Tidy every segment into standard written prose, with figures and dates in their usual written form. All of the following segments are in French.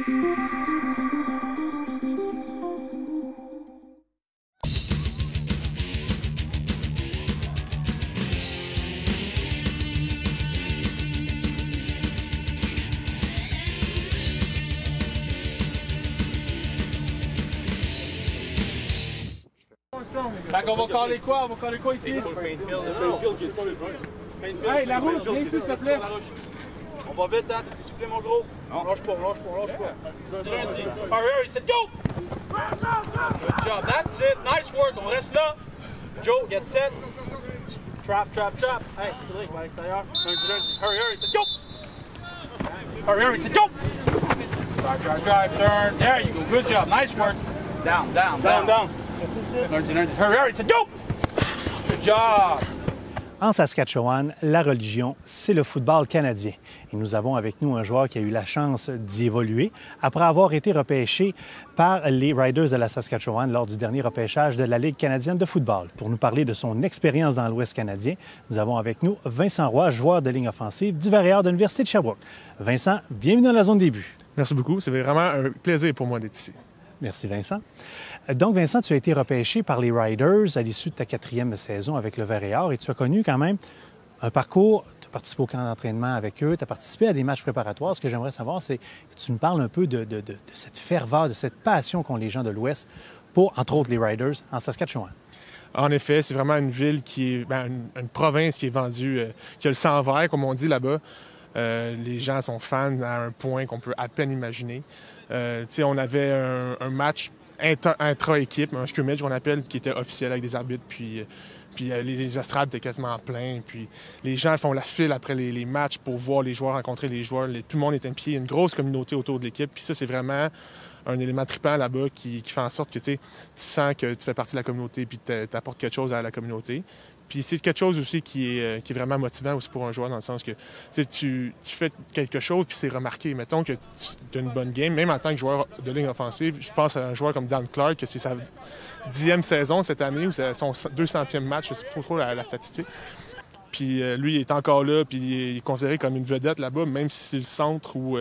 Fait qu'on va caler quoi? On va caler quoi ici? Hey, la rouge, viens ici s'il te plaît. On va vite, hein? T'as supplé mon gros? Non. Lâche pas. Hurry, c'est go! Good job, that's it. Nice work, on reste là. Joe, get set. Trap. Hey, Cédric, va à l'extérieur. Hurry, c'est go! Hurry, c'est go! Drive, turn. There you go, good job, nice work. Down. Hurry, c'est go! Good job! En Saskatchewan, la religion, c'est le football canadien. Et nous avons avec nous un joueur qui a eu la chance d'y évoluer après avoir été repêché par les Riders de la Saskatchewan lors du dernier repêchage de la Ligue canadienne de football. Pour nous parler de son expérience dans l'Ouest canadien, nous avons avec nous Vincent Roy, joueur de ligne offensive du Varéor de l'Université de Sherbrooke. Vincent, bienvenue dans la zone début. Merci beaucoup. C'est vraiment un plaisir pour moi d'être ici. Merci, Vincent. Donc, Vincent, tu as été repêché par les Riders à l'issue de ta 4e saison avec le Varéor et tu as connu quand même un parcours. Tu as participé au camp d'entraînement avec eux, tu as participé à des matchs préparatoires. Ce que j'aimerais savoir, c'est que tu nous parles un peu de cette ferveur, de cette passion qu'ont les gens de l'Ouest pour, entre autres, les Riders en Saskatchewan. En effet, c'est vraiment une ville qui est, une province qui est vendue, qui a le sang vert, comme on dit là-bas. Les gens sont fans à un point qu'on peut à peine imaginer. On avait un match intra-équipe, un scrimmage qu'on appelle, qui était officiel avec des arbitres, puis les estrades étaient quasiment pleins, puis les gens font la file après les matchs pour voir les joueurs, rencontrer les joueurs, tout le monde est impliqué, il y a une grosse communauté autour de l'équipe, puis ça, c'est vraiment un élément trippant là-bas qui fait en sorte que tu sens que tu fais partie de la communauté, puis tu apportes quelque chose à la communauté. Puis c'est quelque chose aussi qui est vraiment motivant aussi pour un joueur, dans le sens que tu fais quelque chose puis c'est remarqué. Mettons que tu as une bonne game, même en tant que joueur de ligne offensive, je pense à un joueur comme Dan Clark, que c'est sa 10e saison cette année, ou c'est son 200e match, je ne sais pas trop la statistique. Puis lui, il est encore là, puis il est considéré comme une vedette là-bas, même si c'est le centre où...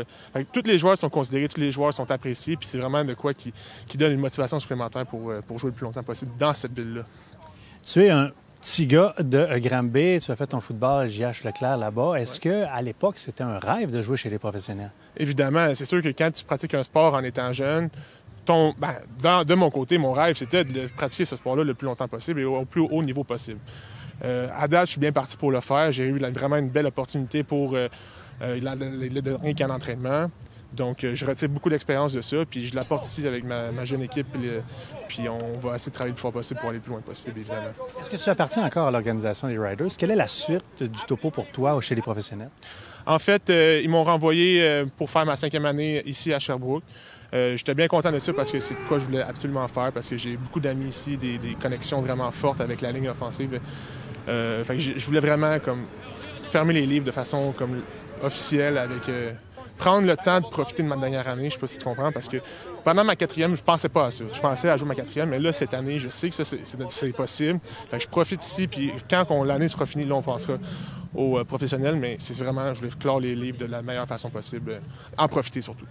tous les joueurs sont considérés, tous les joueurs sont appréciés, puis c'est vraiment de quoi qui donne une motivation supplémentaire pour jouer le plus longtemps possible dans cette ville-là. Tu es un petit gars de Granby, tu as fait ton football à J.H. Leclerc là-bas. Est-ce qu'à l'époque, c'était un rêve de jouer chez les professionnels? Évidemment. C'est sûr que quand tu pratiques un sport en étant jeune, de mon côté, mon rêve, c'était de pratiquer ce sport-là le plus longtemps possible et au plus haut niveau possible. À date, je suis bien parti pour le faire. J'ai eu vraiment une belle opportunité pour le dernier camp d'entraînement. Donc, je retire beaucoup d'expérience de ça, puis je l'apporte ici avec ma jeune équipe, puis on va essayer de travailler le plus fort possible pour aller le plus loin possible, évidemment. Est-ce que tu appartiens encore à l'organisation des Riders? Quelle est la suite du topo pour toi chez les professionnels? En fait, ils m'ont renvoyé pour faire ma 5e année ici à Sherbrooke. J'étais bien content de ça parce que c'est quoi je voulais absolument faire, parce que j'ai beaucoup d'amis ici, des connexions vraiment fortes avec la ligne offensive. Fait que je voulais vraiment fermer les livres de façon officielle avec... prendre le temps de profiter de ma dernière année, je ne sais pas si tu comprends, parce que pendant ma 4e, je pensais pas à ça. Je pensais à jouer ma 4e, mais là, cette année, je sais que ça, c'est possible. Fait que je profite ici, puis quand l'année sera finie, là, on pensera aux professionnels, mais c'est vraiment, je voulais clore les livres de la meilleure façon possible, en profiter surtout.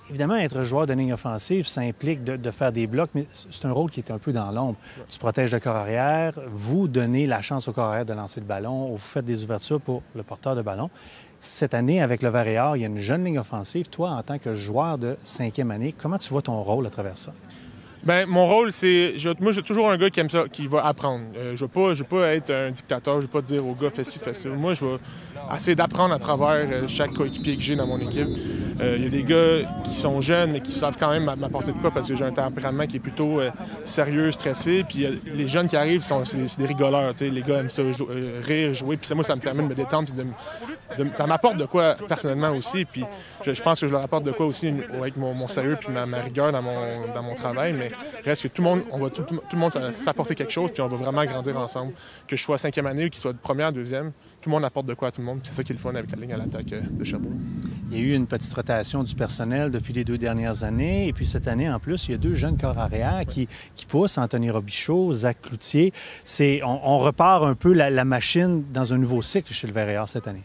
Évidemment, être joueur de ligne offensive, ça implique de faire des blocs, mais c'est un rôle qui est un peu dans l'ombre. Tu protèges le corps arrière, vous donnez la chance au corps arrière de lancer le ballon, vous faites des ouvertures pour le porteur de ballon. Cette année, avec le Varéor, il y a une jeune ligne offensive. Toi, en tant que joueur de 5e année, comment tu vois ton rôle à travers ça? Bien, mon rôle, c'est... Moi, j'ai toujours un gars qui aime ça, qui va apprendre. Je ne veux pas être un dictateur, je ne veux pas dire au gars « fais ci, fais ça ». Moi, je vais essayer d'apprendre à travers chaque coéquipier que j'ai dans mon équipe. Il y a des gars qui sont jeunes, mais qui savent quand même m'apporter de quoi, parce que j'ai un tempérament qui est plutôt sérieux, stressé. Puis les jeunes qui arrivent, c'est des rigoleurs. Les gars aiment ça, rire, jouer. Puis moi, ça me permet de me détendre. Ça m'apporte de quoi personnellement aussi. Puis je pense que je leur apporte de quoi aussi avec mon sérieux puis ma rigueur dans mon travail. Mais reste que tout le monde s'apporter quelque chose, puis on va vraiment grandir ensemble. Que je sois 5e année ou qu'il soit de première, 2e, tout le monde apporte de quoi à tout le monde. C'est ça qui est le fun avec la ligne à l'attaque de Sherbrooke. Il y a eu une petite rotation du personnel depuis les 2 dernières années. Et puis cette année, en plus, il y a 2 jeunes corps arrière qui poussent, Anthony Robichaud, Zach Cloutier. On repart un peu la machine dans un nouveau cycle chez le Varéor cette année.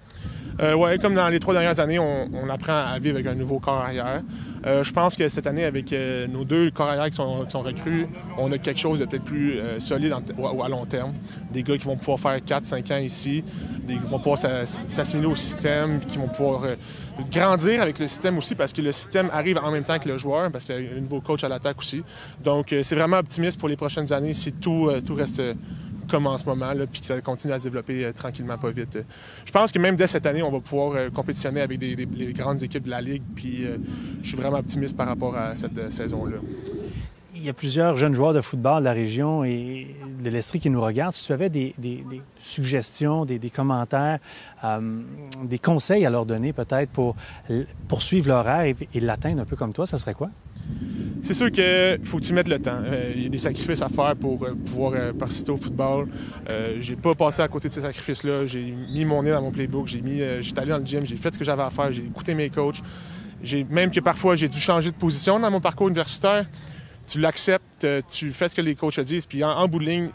Oui, comme dans les 3 dernières années, on apprend à vivre avec un nouveau corps arrière. Je pense que cette année, avec nos 2 corps arrière qui sont recrues, on a quelque chose de peut-être plus solide à long terme. Des gars qui vont pouvoir faire 4-5 ans ici, qui vont pouvoir s'assimiler au système, qui vont pouvoir grandir avec le système aussi, parce que le système arrive en même temps que le joueur, parce qu'il y a un nouveau coach à l'attaque aussi. Donc, c'est vraiment optimiste pour les prochaines années si tout reste comme en ce moment, là, puis que ça continue à se développer tranquillement, pas vite. Je pense que même dès cette année, on va pouvoir compétitionner avec les grandes équipes de la Ligue, puis je suis vraiment optimiste par rapport à cette saison-là. Il y a plusieurs jeunes joueurs de football de la région et de l'Estrie qui nous regardent. Si tu avais des suggestions, des commentaires, des conseils à leur donner peut-être pour poursuivre leur rêve et l'atteindre un peu comme toi, ça serait quoi? C'est sûr qu'il faut que tu mettes le temps. Il y a des sacrifices à faire pour pouvoir persister au football. J'ai pas passé à côté de ces sacrifices-là. J'ai mis mon nez dans mon playbook. J'étais allé dans le gym, j'ai fait ce que j'avais à faire, j'ai écouté mes coachs. Même que parfois, j'ai dû changer de position dans mon parcours universitaire. Tu l'acceptes, tu fais ce que les coachs te disent, puis en bout de ligne,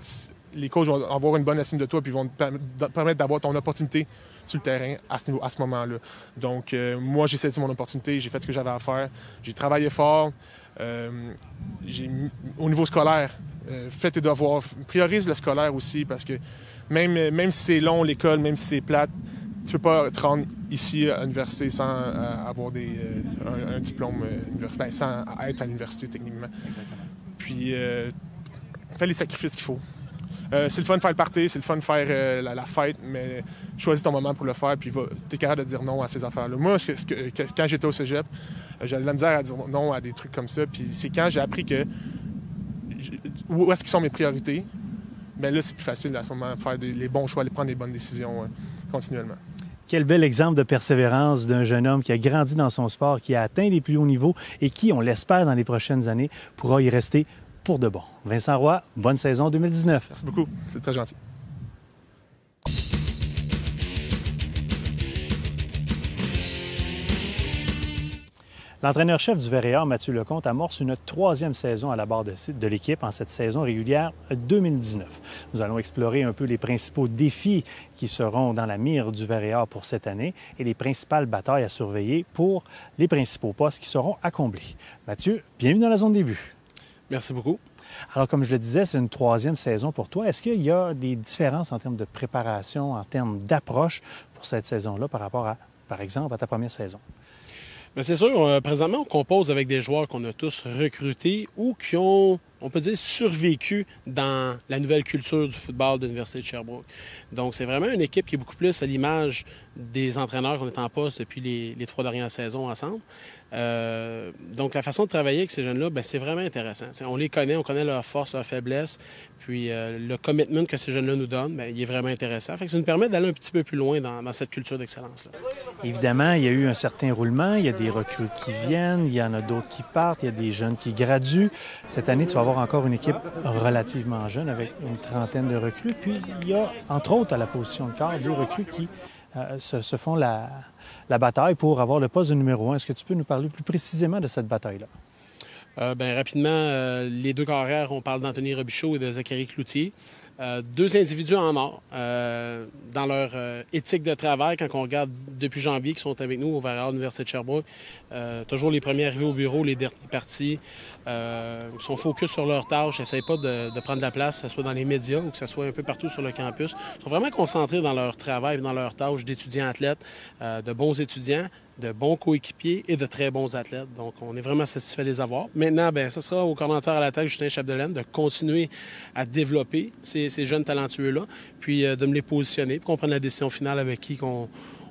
les coachs vont avoir une bonne estime de toi puis vont te permettre d'avoir ton opportunité sur le terrain à ce moment-là. Donc, moi, j'ai saisi mon opportunité, j'ai fait ce que j'avais à faire, j'ai travaillé fort. Au niveau scolaire, fais tes devoirs, priorise le scolaire aussi, parce que même si c'est long, l'école, même si c'est plate, tu peux pas te rendre ici à l'université sans avoir un diplôme universitaire, sans être à l'université techniquement. Puis, fais les sacrifices qu'il faut. C'est le fun de faire le party, c'est le fun de faire la fête, mais choisis ton moment pour le faire, puis t'es capable de dire non à ces affaires-là. Moi, quand j'étais au cégep, j'avais de la misère à dire non à des trucs comme ça, puis c'est quand j'ai appris où est-ce qu'ils sont mes priorités, bien là, c'est plus facile à ce moment de faire les bons choix, de prendre les bonnes décisions continuellement. Quel bel exemple de persévérance d'un jeune homme qui a grandi dans son sport, qui a atteint les plus hauts niveaux et qui, on l'espère, dans les prochaines années, pourra y rester pour de bon. Vincent Roy, bonne saison 2019. Merci beaucoup, c'est très gentil. L'entraîneur-chef du Verréard, Mathieu Lecomte, amorce une 3e saison à la barre de l'équipe en cette saison régulière 2019. Nous allons explorer un peu les principaux défis qui seront dans la mire du Verréard pour cette année et les principales batailles à surveiller pour les principaux postes qui seront à combler. Mathieu, bienvenue dans la zone début. Merci beaucoup. Alors, comme je le disais, c'est une 3e saison pour toi. Est-ce qu'il y a des différences en termes de préparation, en termes d'approche pour cette saison-là par rapport à, par exemple, à ta première saison? Bien, c'est sûr, présentement, on compose avec des joueurs qu'on a tous recrutés ou qui ont, on peut dire, survécu dans la nouvelle culture du football de l'Université de Sherbrooke. Donc, c'est vraiment une équipe qui est beaucoup plus à l'image des entraîneurs qu'on est en poste depuis les 3 dernières saisons ensemble. Donc, la façon de travailler avec ces jeunes-là, bien, c'est vraiment intéressant. T'sais, on les connaît, on connaît leurs forces, leurs faiblesses. Puis, le commitment que ces jeunes-là nous donnent, bien, il est vraiment intéressant. Fait que ça nous permet d'aller un petit peu plus loin dans cette culture d'excellence-là. Évidemment, il y a eu un certain roulement. Il y a des recrues qui viennent, il y en a d'autres qui partent, il y a des jeunes qui graduent. Cette année, tu vas avoir encore une équipe relativement jeune avec une 30aine de recrues. Puis, il y a, entre autres, à la position de quart, 2 recrues qui se font la bataille pour avoir le poste de numéro 1. Est-ce que tu peux nous parler plus précisément de cette bataille-là? Bien, rapidement, les 2 carrières, on parle d'Anthony Robichaud et de Zachary Cloutier. 2 individus en or dans leur éthique de travail, quand on regarde depuis janvier qui sont avec nous au Verréard de l'Université de Sherbrooke. Toujours les premiers arrivés au bureau, les derniers partis. Ils sont focus sur leurs tâches, n'essayent pas de prendre de la place, que ce soit dans les médias ou que ce soit un peu partout sur le campus. Ils sont vraiment concentrés dans leur travail, dans leurs tâches d'étudiants athlètes, de bons étudiants, de bons coéquipiers et de très bons athlètes. Donc, on est vraiment satisfait de les avoir. Maintenant, bien, ce sera au coordonnateur à la tête, Justin Chapdelaine, de continuer à développer ces jeunes talentueux-là, puis de me les positionner, puis qu'on prenne la décision finale avec qui on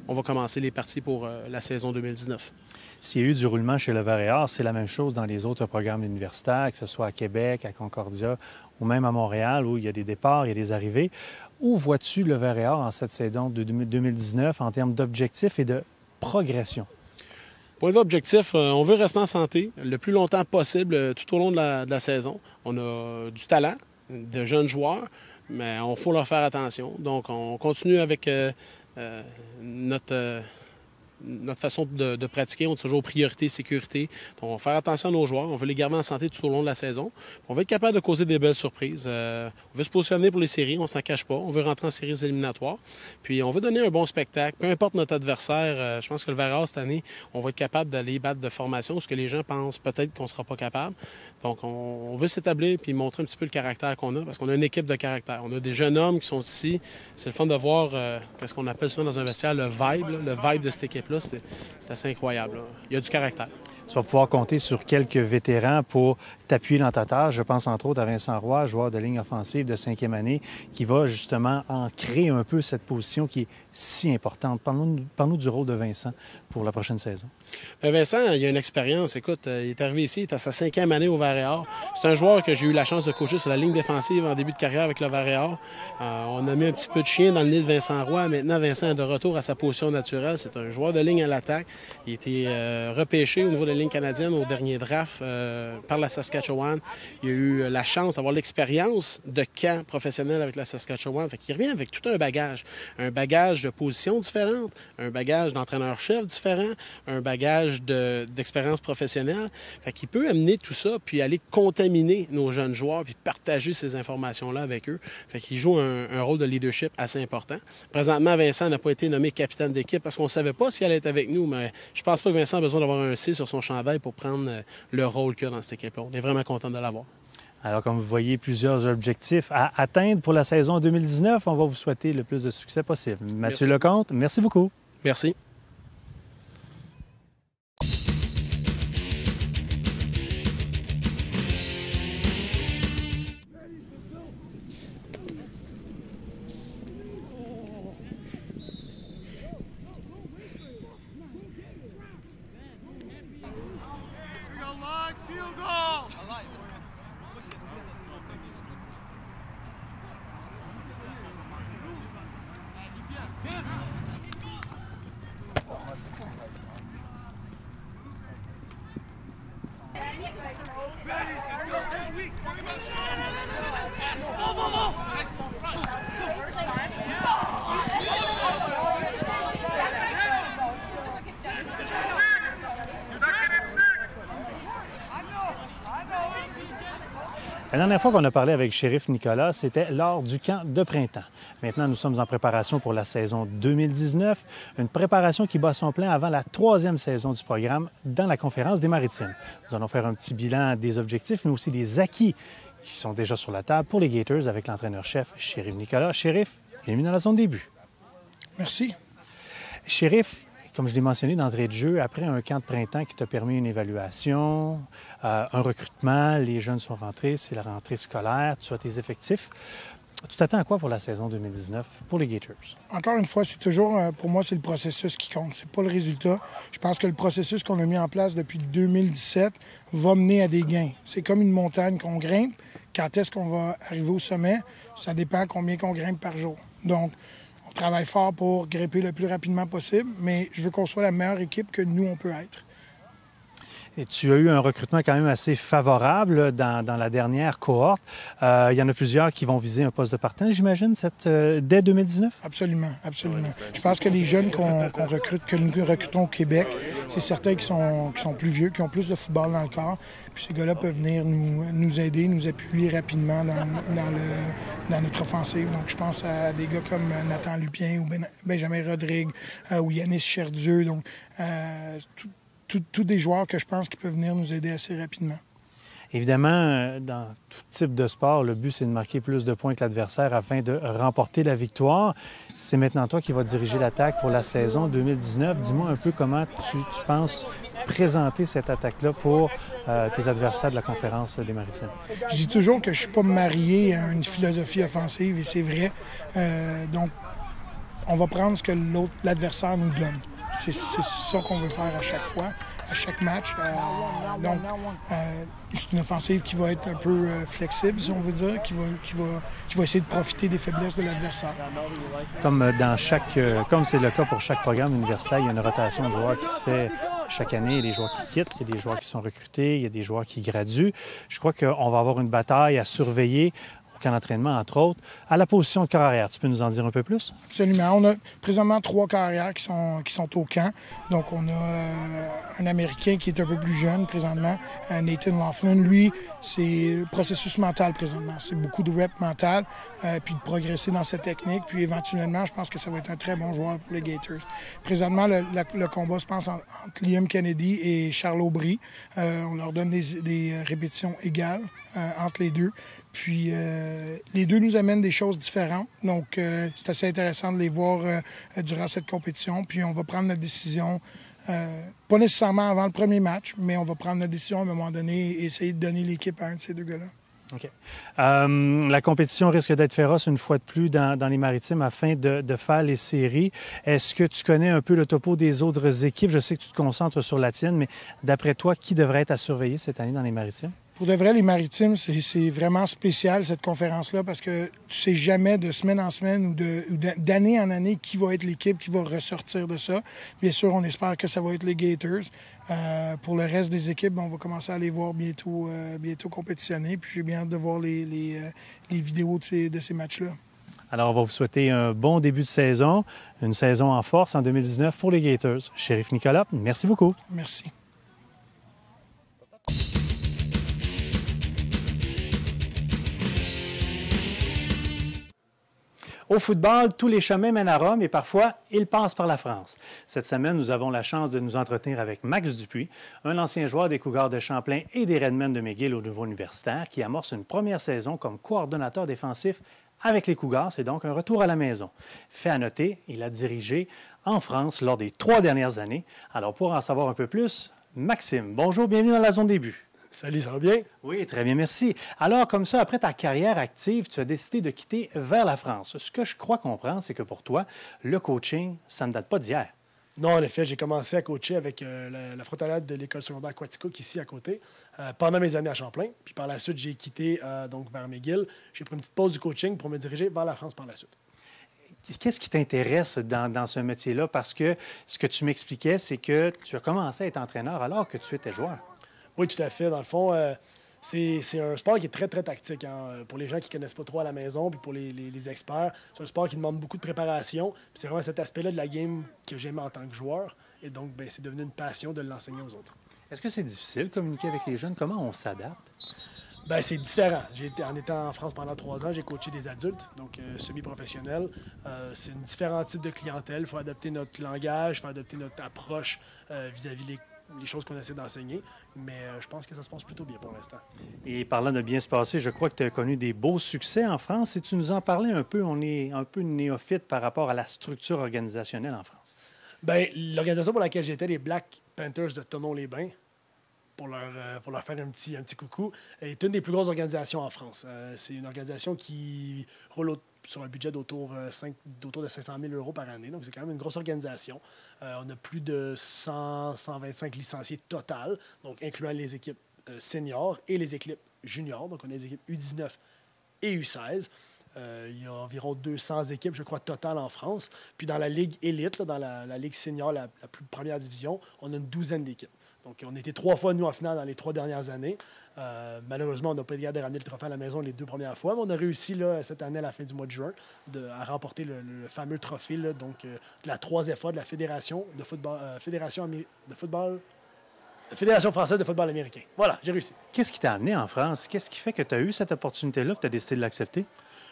va commencer les parties pour la saison 2019. S'il y a eu du roulement chez le Verréard, c'est la même chose dans les autres programmes universitaires, que ce soit à Québec, à Concordia ou même à Montréal, où il y a des départs, il y a des arrivées. Où vois-tu le Verréard en cette saison de 2019 en termes d'objectifs et de progression? Point de vue objectif, on veut rester en santé le plus longtemps possible tout au long de la saison. On a du talent, de jeunes joueurs, mais il faut leur faire attention. Donc, on continue avec notre notre façon de pratiquer, on est toujours priorité, sécurité. Donc, on va faire attention à nos joueurs. On veut les garder en santé tout au long de la saison. On va être capable de causer des belles surprises. On veut se positionner pour les séries, on ne s'en cache pas. On veut rentrer en séries éliminatoires. Puis, on veut donner un bon spectacle. Peu importe notre adversaire, je pense que le Varehas, cette année, on va être capable d'aller battre de formation, ce que les gens pensent peut-être qu'on ne sera pas capable. Donc, on veut s'établir puis montrer un petit peu le caractère qu'on a, parce qu'on a une équipe de caractère. On a des jeunes hommes qui sont ici. C'est le fun de voir ce qu'on appelle souvent dans un vestiaire le vibe. Là. Le vibe de cette équipe-là, c'est assez incroyable. Là. Il y a du caractère. Tu vas pouvoir compter sur quelques vétérans pour t'appuyer dans ta tâche. Je pense entre autres à Vincent Roy, joueur de ligne offensive de 5e année, qui va justement ancrer un peu cette position qui est si importante. Parle-nous du rôle de Vincent pour la prochaine saison. Vincent, il a une expérience. Écoute, il est arrivé ici, il est à sa 5e année au Varehas. C'est un joueur que j'ai eu la chance de coacher sur la ligne défensive en début de carrière avec le Varehas. On a mis un petit peu de chien dans le nez de Vincent Roy. Maintenant, Vincent est de retour à sa position naturelle. C'est un joueur de ligne à l'attaque. Il a été repêché au niveau de la ligne canadienne au dernier draft par la Saskatchewan. Il a eu la chance d'avoir l'expérience de camp professionnel avec la Saskatchewan. Fait qu'il revient avec tout un bagage de positions différentes, un bagage d'entraîneur-chef différent, un bagage d'expérience professionnelle. Fait qu'il peut amener tout ça puis aller contaminer nos jeunes joueurs puis partager ces informations-là avec eux. Fait qu'il joue un rôle de leadership assez important. Présentement, Vincent n'a pas été nommé capitaine d'équipe parce qu'on ne savait pas s'il allait être avec nous, mais je pense pas que Vincent a besoin d'avoir un C sur son chandail pour prendre le rôle qu'il a dans cette équipe-là. On est vraiment content de l'avoir. Alors, comme vous voyez, plusieurs objectifs à atteindre pour la saison 2019. On va vous souhaiter le plus de succès possible. Mathieu Lecomte, merci beaucoup. Merci. La dernière fois qu'on a parlé avec Shérif Nicolas, c'était lors du camp de printemps. Maintenant, nous sommes en préparation pour la saison 2019, une préparation qui bat son plein avant la 3e saison du programme dans la conférence des Maritimes. Nous allons faire un petit bilan des objectifs, mais aussi des acquis qui sont déjà sur la table pour les Gators avec l'entraîneur-chef Shérif Nicolas. Shérif, bienvenue dans la zone début. Merci. Shérif, comme je l'ai mentionné d'entrée de jeu, après un camp de printemps qui t'a permis une évaluation, un recrutement, les jeunes sont rentrés, c'est la rentrée scolaire, tu as tes effectifs. Tu t'attends à quoi pour la saison 2019 pour les Gators? Encore une fois, c'est toujours, pour moi, c'est le processus qui compte. C'est pas le résultat. Je pense que le processus qu'on a mis en place depuis 2017 va mener à des gains. C'est comme une montagne qu'on grimpe. Quand est-ce qu'on va arriver au sommet? Ça dépend combien qu'on grimpe par jour. Donc, on travaille fort pour grimper le plus rapidement possible, mais je veux qu'on soit la meilleure équipe que nous, on peut être. Et tu as eu un recrutement quand même assez favorable dans la dernière cohorte. Il y en a plusieurs qui vont viser un poste de partant, j'imagine, dès 2019? Absolument, absolument. Je pense que les jeunes qu'on recrute, que nous recrutons au Québec, c'est certains qui sont plus vieux, qui ont plus de football dans le corps. Puis ces gars-là peuvent venir nous aider, nous appuyer rapidement dans notre offensive. Donc je pense à des gars comme Nathan Lupien ou Benjamin Rodrigue ou Yanis Cherdieu. Donc tous des joueurs que je pense qui peuvent venir nous aider assez rapidement. Évidemment, dans tout type de sport, le but, c'est de marquer plus de points que l'adversaire afin de remporter la victoire. C'est maintenant toi qui vas diriger l'attaque pour la saison 2019. Dis-moi un peu comment tu penses présenter cette attaque-là pour tes adversaires de la conférence des Maritimes. Je dis toujours que je ne suis pas marié à une philosophie offensive, et c'est vrai. Donc, on va prendre ce que l'adversaire nous donne. C'est ça qu'on veut faire à chaque fois, à chaque match. Donc, c'est une offensive qui va être un peu flexible, si on veut dire, qui va essayer de profiter des faiblesses de l'adversaire. Comme c'est le cas pour chaque programme universitaire, il y a une rotation de joueurs qui se fait chaque année. Il y a des joueurs qui quittent, il y a des joueurs qui sont recrutés, il y a des joueurs qui graduent. Je crois qu'on va avoir une bataille à surveiller. au camp d'entraînement, entre autres, à la position de carrière. Tu peux nous en dire un peu plus? Absolument. On a présentement 3 carrières qui sont au camp. Donc, on a un Américain qui est un peu plus jeune présentement, Nathan Laughlin. Lui, c'est le processus mental présentement. C'est beaucoup de reps mental, puis de progresser dans cette technique. Puis éventuellement, je pense que ça va être un très bon joueur pour les Gators. Présentement, le combat se passe entre Liam Kennedy et Charles Aubry. On leur donne des répétitions égales entre les deux. Puis les deux nous amènent des choses différentes. Donc, c'est assez intéressant de les voir durant cette compétition. Puis on va prendre notre décision, pas nécessairement avant le premier match, mais on va prendre notre décision à un moment donné et essayer de donner l'équipe à un de ces deux gars-là. OK. La compétition risque d'être féroce une fois de plus dans les Maritimes afin de faire les séries. Est-ce que tu connais un peu le topo des autres équipes? Je sais que tu te concentres sur la tienne, mais d'après toi, qui devrait être à surveiller cette année dans les Maritimes? Pour de vrai, les Maritimes, c'est vraiment spécial, cette conférence-là, parce que tu sais jamais de semaine en semaine ou d'année en année qui va être l'équipe qui va ressortir de ça. Bien sûr, on espère que ça va être les Gators. Pour le reste des équipes, on va commencer à les voir bientôt compétitionner. Puis j'ai bien hâte de voir les vidéos de ces matchs-là. Alors, on va vous souhaiter un bon début de saison, une saison en force en 2019 pour les Gators. Shérif Nicolas, merci beaucoup. Merci. Au football, tous les chemins mènent à Rome et parfois, ils passent par la France. Cette semaine, nous avons la chance de nous entretenir avec Max Dupuis, un ancien joueur des Cougars de Champlain et des Redmen de McGill au niveau universitaire, qui amorce une première saison comme coordonnateur défensif avec les Cougars. C'est donc un retour à la maison. Fait à noter, il a dirigé en France lors des 3 dernières années. Alors, pour en savoir un peu plus, Maxime, bonjour, bienvenue dans la zone des buts. Salut, ça va bien? Oui, très bien, merci. Alors, comme ça, après ta carrière active, tu as décidé de quitter vers la France. Ce que je crois comprendre, c'est que pour toi, le coaching, ça ne date pas d'hier. Non, en effet, j'ai commencé à coacher avec la frontalière de l'école secondaire Quaticook ici à côté pendant mes années à Champlain. Puis par la suite, j'ai quitté donc vers McGill. J'ai pris une petite pause du coaching pour me diriger vers la France par la suite. Qu'est-ce qui t'intéresse dans ce métier-là? Parce que ce que tu m'expliquais, c'est que tu as commencé à être entraîneur alors que tu étais joueur. Oui, tout à fait. Dans le fond, c'est un sport qui est très, très tactique. Hein. Pour les gens qui ne connaissent pas trop à la maison, puis pour les experts, c'est un sport qui demande beaucoup de préparation. Puis c'est vraiment cet aspect-là de la game que j'aime en tant que joueur. Et donc, c'est devenu une passion de l'enseigner aux autres. Est-ce que c'est difficile de communiquer avec les jeunes? Comment on s'adapte? Bien, c'est différent. En étant en France pendant 3 ans, j'ai coaché des adultes, donc semi-professionnels. C'est un différent type de clientèle. Il faut adapter notre langage, il faut adapter notre approche vis-à-vis les choses qu'on essaie d'enseigner, mais je pense que ça se passe plutôt bien pour l'instant. Et parlant de bien se passer, je crois que tu as connu des beaux succès en France. Si tu nous en parlais un peu, on est un peu néophyte par rapport à la structure organisationnelle en France. Bien, l'organisation pour laquelle j'étais, les Black Panthers de Thonon-les-Bains, pour leur faire un petit coucou, est une des plus grosses organisations en France. C'est une organisation qui roule sur un budget d'autour de 500 000 € par année. Donc, c'est quand même une grosse organisation. On a plus de 125 licenciés total, donc incluant les équipes seniors et les équipes juniors. Donc, on a des équipes U19 et U16. Il y a environ 200 équipes, je crois, totales en France. Puis dans la Ligue élite, dans la Ligue senior, la plus première division, on a une 12aine d'équipes. Donc, on a été 3 fois, nous, en finale dans les 3 dernières années. Malheureusement, on n'a pas été capable de ramener le trophée à la maison les 2 premières fois, mais on a réussi là, cette année, à la fin du mois de juin, à remporter le fameux trophée là, donc, de la 3FA de la Fédération de football, Fédération française de football américain. Voilà, j'ai réussi. Qu'est-ce qui t'a amené en France? Qu'est-ce qui fait que tu as eu cette opportunité-là et tu as décidé de l'accepter?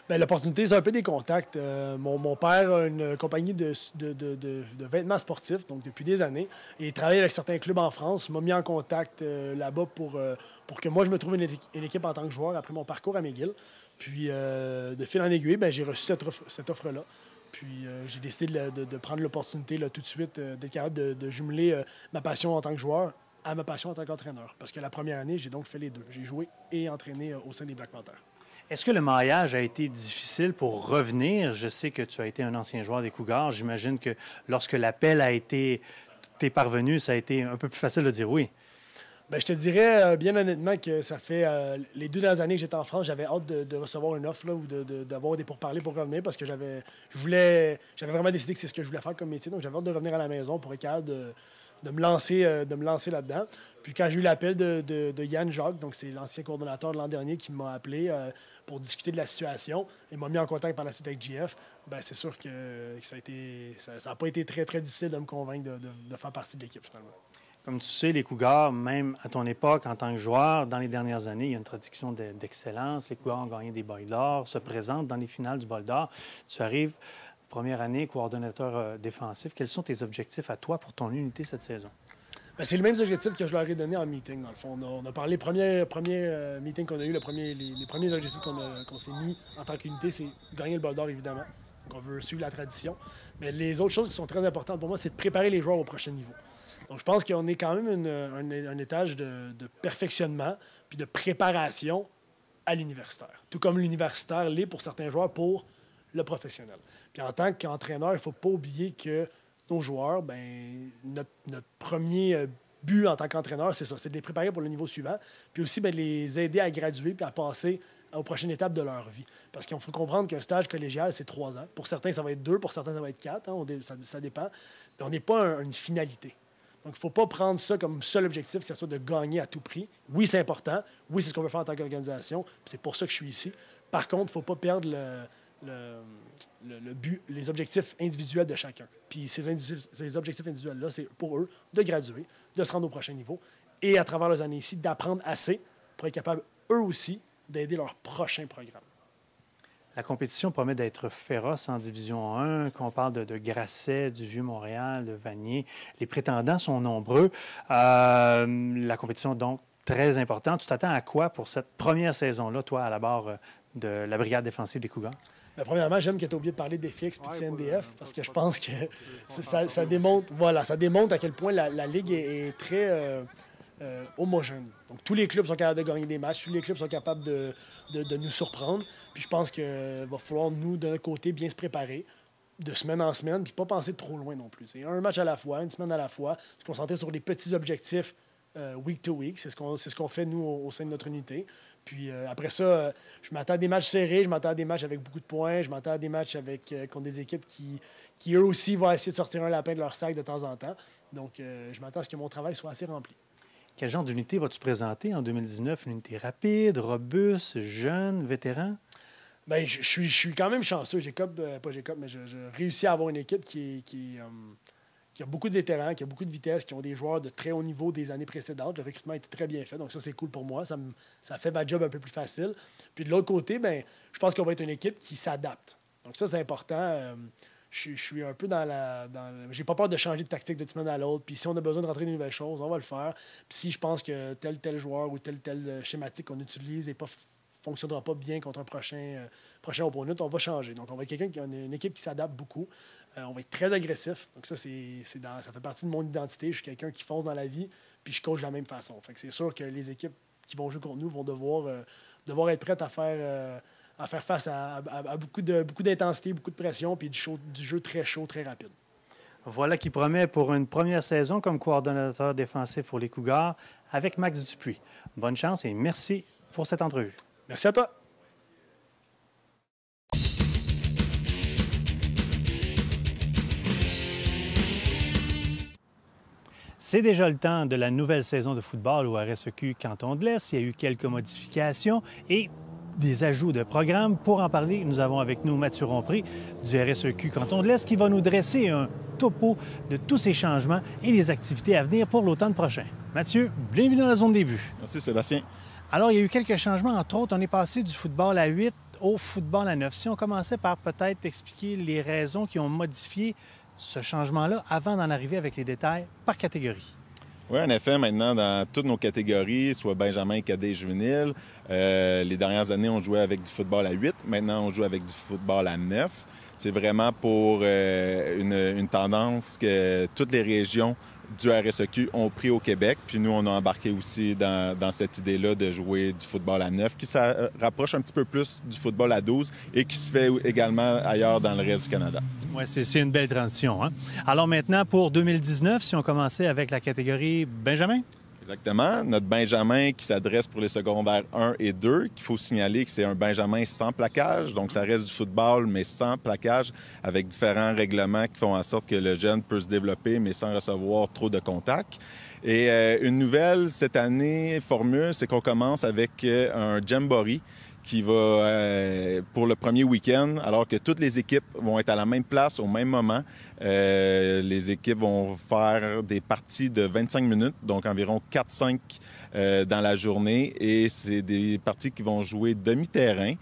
Bien, l'opportunité, c'est un peu des contacts. Mon père a une compagnie de vêtements sportifs, donc depuis des années, et il travaille avec certains clubs en France. Il m'a mis en contact là-bas pour que moi, je me trouve une équipe en tant que joueur après mon parcours à McGill. Puis, de fil en aiguille, bien, j'ai reçu cette offre-là. Puis, j'ai décidé de prendre l'opportunité là, tout de suite, d'être capable de jumeler ma passion en tant que joueur à ma passion en tant qu'entraîneur. Parce que la première année, j'ai donc fait les deux. J'ai joué et entraîné au sein des Black Panthers. Est-ce que le maillage a été difficile pour revenir? Je sais que tu as été un ancien joueur des Cougars. J'imagine que lorsque l'appel t'est parvenu, ça a été un peu plus facile de dire oui. Bien, je te dirais bien honnêtement que ça fait les 2 dernières années que j'étais en France, j'avais hâte de recevoir une offre là, ou d'avoir des pourparlers pour revenir parce que j'avais vraiment décidé que c'est ce que je voulais faire comme métier. Donc, j'avais hâte de revenir à la maison pour être capable me lancer là-dedans. Puis quand j'ai eu l'appel de Yann Jacques, donc c'est l'ancien coordonnateur de l'an dernier qui m'a appelé pour discuter de la situation, il m'a mis en contact par la suite avec GF, ben c'est sûr que ça n'a pas été très, très difficile de me convaincre de faire partie de l'équipe finalement. Comme tu sais, les Cougars, même à ton époque, en tant que joueur, dans les dernières années, il y a une tradition d'excellence. Les Cougars ont gagné des bols d'or, se présentent dans les finales du bol d'or. Tu arrives, première année, coordonnateur défensif. Quels sont tes objectifs à toi pour ton unité cette saison? Bien, c'est les mêmes objectifs que je leur ai donnés en meeting, dans le fond. On a parlé, premier meeting qu'on a eu, les premiers objectifs qu'on s'est mis en tant qu'unité, c'est gagner le bol d'or, évidemment. Donc, on veut suivre la tradition. Mais les autres choses qui sont très importantes pour moi, c'est de préparer les joueurs au prochain niveau. Donc, je pense qu'on est quand même un étage de perfectionnement puis de préparation à l'universitaire. Tout comme l'universitaire l'est pour certains joueurs pour le professionnel. Puis en tant qu'entraîneur, il ne faut pas oublier que nos joueurs, ben notre premier but en tant qu'entraîneur, c'est ça, c'est de les préparer pour le niveau suivant, puis aussi de les aider à graduer puis à passer aux prochaines étapes de leur vie. Parce qu'il faut comprendre qu'un stage collégial, c'est 3 ans. Pour certains, ça va être 2, pour certains, ça va être 4. Hein, ça dépend. Mais on n'est pas une finalité. Donc, il ne faut pas prendre ça comme seul objectif, que ce soit de gagner à tout prix. Oui, c'est important. Oui, c'est ce qu'on veut faire en tant qu'organisation. C'est pour ça que je suis ici. Par contre, il ne faut pas perdre le but, les objectifs individuels de chacun. Puis ces objectifs individuels-là, c'est pour eux de graduer, de se rendre au prochain niveau et à travers les années ici, d'apprendre assez pour être capable, eux aussi, d'aider leur prochain programme. La compétition promet d'être féroce en Division 1. Qu'on parle de Grasset, du Vieux-Montréal, de Vanier. Les prétendants sont nombreux. La compétition, donc, très importante. Tu t'attends à quoi pour cette première saison-là, toi, à la barre de la brigade défensive des Cougars? Bien, premièrement, j'aime que tu aies oublié de parler des FX et de CNDF parce que je pense que ça démontre à quel point la Ligue est très homogène. Donc, tous les clubs sont capables de gagner des matchs, tous les clubs sont capables de nous surprendre. Puis je pense qu'il va falloir, nous, de notre côté, bien se préparer de semaine en semaine, puis pas penser trop loin non plus. C'est un match à la fois, une semaine à la fois, se concentrer sur les petits objectifs week to week. C'est ce qu'on fait, nous, au sein de notre unité. Puis après ça, je m'attends à des matchs serrés, je m'attends à des matchs avec beaucoup de points, je m'attends à des matchs contre des équipes qui, eux aussi, vont essayer de sortir un lapin de leur sac de temps en temps. Donc, je m'attends à ce que mon travail soit assez rempli. Quel genre d'unité vas-tu présenter en 2019? Une unité rapide, robuste, jeune, vétéran? Bien, je suis quand même chanceux. J'ai réussi à avoir une équipe qui a beaucoup de vétérans, qui a beaucoup de vitesse, qui ont des joueurs de très haut niveau des années précédentes. Le recrutement a été très bien fait, donc ça, c'est cool pour moi. Ça fait ma job un peu plus facile. Puis de l'autre côté, bien, je pense qu'on va être une équipe qui s'adapte. Donc ça, c'est important. Je suis un peu j'ai pas peur de changer de tactique d'une semaine à l'autre. Puis si on a besoin de rentrer de nouvelles choses, on va le faire. Puis si je pense que tel joueur ou tel schématique qu'on utilise ne fonctionnera pas bien contre un prochain opponent, on va changer. Donc on va être quelqu'un qui a une équipe qui s'adapte beaucoup. On va être très agressif. Donc ça, ça fait partie de mon identité. Je suis quelqu'un qui fonce dans la vie, puis je coach de la même façon. Fait que c'est sûr que les équipes qui vont jouer contre nous vont devoir être prêtes à faire face à beaucoup d'intensité, beaucoup de pression, puis du jeu très chaud, très rapide. Voilà qui promet pour une première saison comme coordonnateur défensif pour les Cougars avec Max Dupuis. Bonne chance et merci pour cette entrevue. Merci à toi. C'est déjà le temps de la nouvelle saison de football au RSEQ Canton de l'Est. Il y a eu quelques modifications et des ajouts de programmes. Pour en parler, nous avons avec nous Mathieu Rompré du RSEQ Canton de l'Est qui va nous dresser un topo de tous ces changements et les activités à venir pour l'automne prochain. Mathieu, bienvenue dans la zone début. Merci Sébastien. Alors, il y a eu quelques changements. Entre autres, on est passé du football à 8 au football à 9. Si on commençait par peut-être expliquer les raisons qui ont modifié ce changement-là avant d'en arriver avec les détails par catégorie. Oui, en effet, maintenant, dans toutes nos catégories, soit Benjamin, cadet et juvénile, les dernières années, on jouait avec du football à 8. Maintenant, on joue avec du football à 9. C'est vraiment pour une tendance que toutes les régions du RSEQ ont pris au Québec. Puis nous, on a embarqué aussi dans cette idée-là de jouer du football à 9, qui se rapproche un petit peu plus du football à 12 et qui se fait également ailleurs dans le reste du Canada. Oui, c'est une belle transition. Hein? Alors maintenant, pour 2019, si on commençait avec la catégorie Benjamin? Exactement. Notre Benjamin qui s'adresse pour les secondaires 1 et 2, qu'il faut signaler que c'est un Benjamin sans plaquage. Donc, ça reste du football, mais sans plaquage, avec différents règlements qui font en sorte que le jeune peut se développer, mais sans recevoir trop de contacts. Et une nouvelle cette année, formule, c'est qu'on commence avec un jamboree qui va pour le premier week-end, alors que toutes les équipes vont être à la même place au même moment. Les équipes vont faire des parties de 25 minutes, donc environ 4-5 dans la journée. Et c'est des parties qui vont jouer demi-terrain,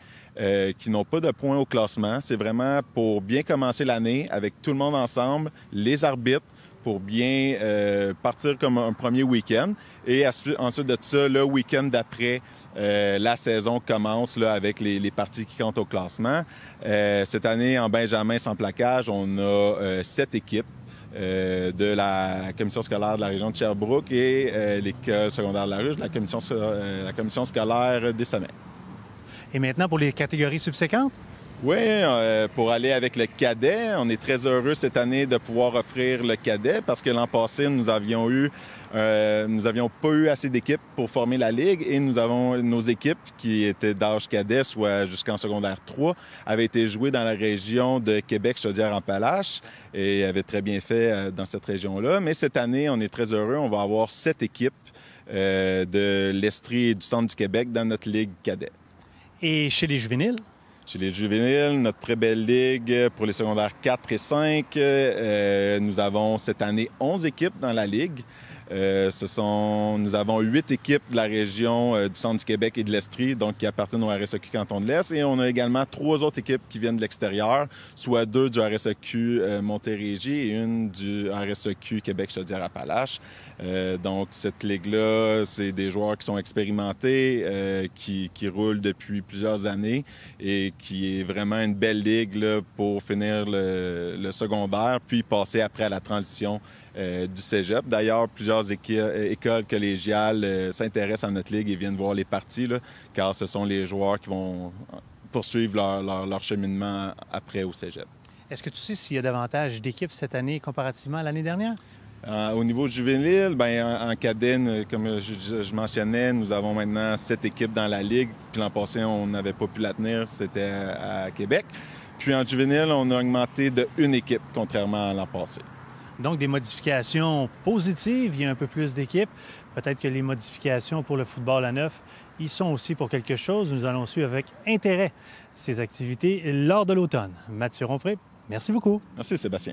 qui n'ont pas de points au classement. C'est vraiment pour bien commencer l'année avec tout le monde ensemble, les arbitres, pour bien partir comme un premier week-end. Et ensuite de ça, le week-end d'après, la saison commence là, avec les parties qui comptent au classement. Cette année, en Benjamin sans plaquage, on a 7 équipes de la commission scolaire de la région de Sherbrooke et l'école secondaire de la Ruche, la commission scolaire des Sommets. Et maintenant, pour les catégories subséquentes? Oui, pour aller avec le cadet, on est très heureux cette année de pouvoir offrir le cadet parce que l'an passé, nous avions pas eu assez d'équipes pour former la ligue et nous avons nos équipes qui étaient d'âge cadet, soit jusqu'en secondaire 3, avaient été jouées dans la région de Québec, Chaudière-en-Appalaches et avaient très bien fait dans cette région-là. Mais cette année, on est très heureux, on va avoir 7 équipes de l'Estrie et du centre du Québec dans notre ligue cadet. Et chez les juvéniles? Chez les juvéniles, notre très belle ligue pour les secondaires 4 et 5. Nous avons cette année 11 équipes dans la ligue. Nous avons 8 équipes de la région du centre du Québec et de l'Estrie, donc qui appartiennent au RSEQ Canton de l'Est. Et on a également 3 autres équipes qui viennent de l'extérieur, soit 2 du RSEQ Montérégie et une du RSEQ Québec-Chaudière-Appalaches. Donc cette ligue-là, c'est des joueurs qui sont expérimentés, qui roulent depuis plusieurs années et qui est vraiment une belle ligue là, pour finir le secondaire, puis passer après à la transition du cégep. D'ailleurs, plusieurs écoles collégiales s'intéressent à notre ligue et viennent voir les parties, là, car ce sont les joueurs qui vont poursuivre leur cheminement après au cégep. Est-ce que tu sais s'il y a davantage d'équipes cette année comparativement à l'année dernière? Au niveau juvénile, en cadet, comme je mentionnais, nous avons maintenant 7 équipes dans la ligue. Puis l'an passé, on n'avait pas pu la tenir, c'était à Québec. Puis en juvénile, on a augmenté de 1 équipe, contrairement à l'an passé. Donc, des modifications positives, il y a un peu plus d'équipes. Peut-être que les modifications pour le football à 9, ils sont aussi pour quelque chose. Nous allons suivre avec intérêt ces activités lors de l'automne. Mathieu Rompré, merci beaucoup. Merci Sébastien.